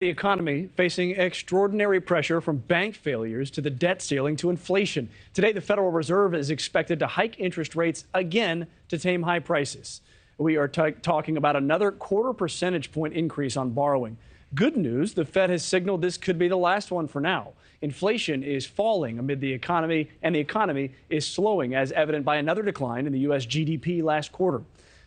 The economy facing extraordinary pressure from bank failures to the debt ceiling to inflation. Today, the Federal Reserve is expected to hike interest rates again to tame high prices. We are talking about another quarter percentage point increase on borrowing. Good news, the Fed has signaled this could be the last one for now. Inflation is falling amid the economy, and the economy is slowing, as evident by another decline in the U.S. GDP last quarter.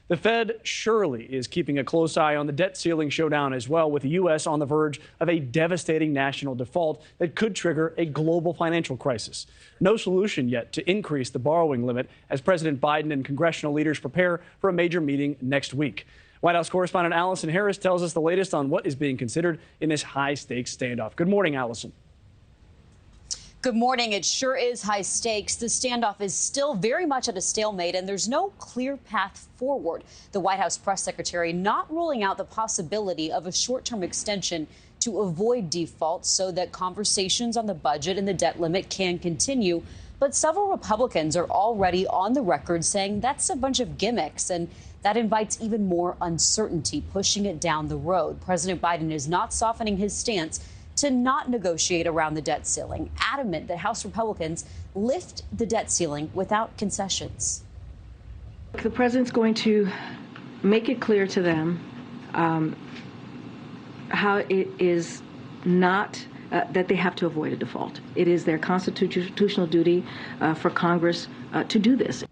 The Fed surely is keeping a close eye on the debt ceiling showdown as well, with the U.S. on the verge of a devastating national default that could trigger a global financial crisis. No solution yet to increase the borrowing limit as President Biden and congressional leaders prepare for a major meeting next week. White House correspondent Allison Harris tells us the latest on what is being considered in this high-stakes standoff. Good morning, Allison. Good morning. It sure is high stakes. The standoff is still very much at a stalemate, and there's no clear path forward. The White House press secretary not ruling out the possibility of a short-term extension to avoid default so that conversations on the budget and the debt limit can continue. But several Republicans are already on the record saying that's a bunch of gimmicks, and that invites even more uncertainty, pushing it down the road. President Biden is not softening his stance to not negotiate around the debt ceiling, adamant that House Republicans lift the debt ceiling without concessions. The president's going to make it clear to them how it is not that they have to avoid a default. It is their constitutional duty for Congress to do this.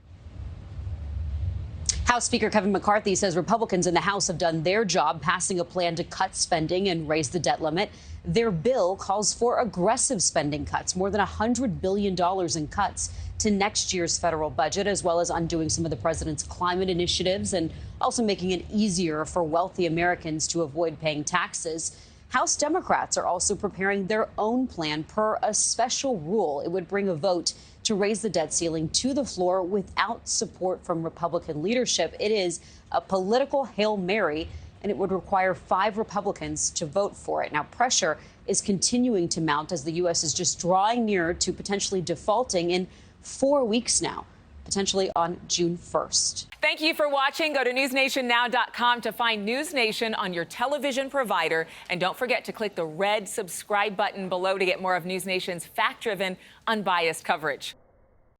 House Speaker Kevin McCarthy says Republicans in the House have done their job passing a plan to cut spending and raise the debt limit. Their bill calls for aggressive spending cuts, more than $100 billion in cuts to next year's federal budget, as well as undoing some of the president's climate initiatives and also making it easier for wealthy Americans to avoid paying taxes. House Democrats are also preparing their own plan per a special rule. It would bring a vote to raise the debt ceiling to the floor without support from Republican leadership. It is a political Hail Mary, and it would require 5 Republicans to vote for it. Now, pressure is continuing to mount as the U.S. is just drawing nearer to potentially defaulting in 4 weeks now, potentially on June 1st. Thank you for watching. Go to newsnationnow.com to find News Nation on your television provider. And don't forget to click the red subscribe button below to get more of News Nation's fact-driven, unbiased coverage.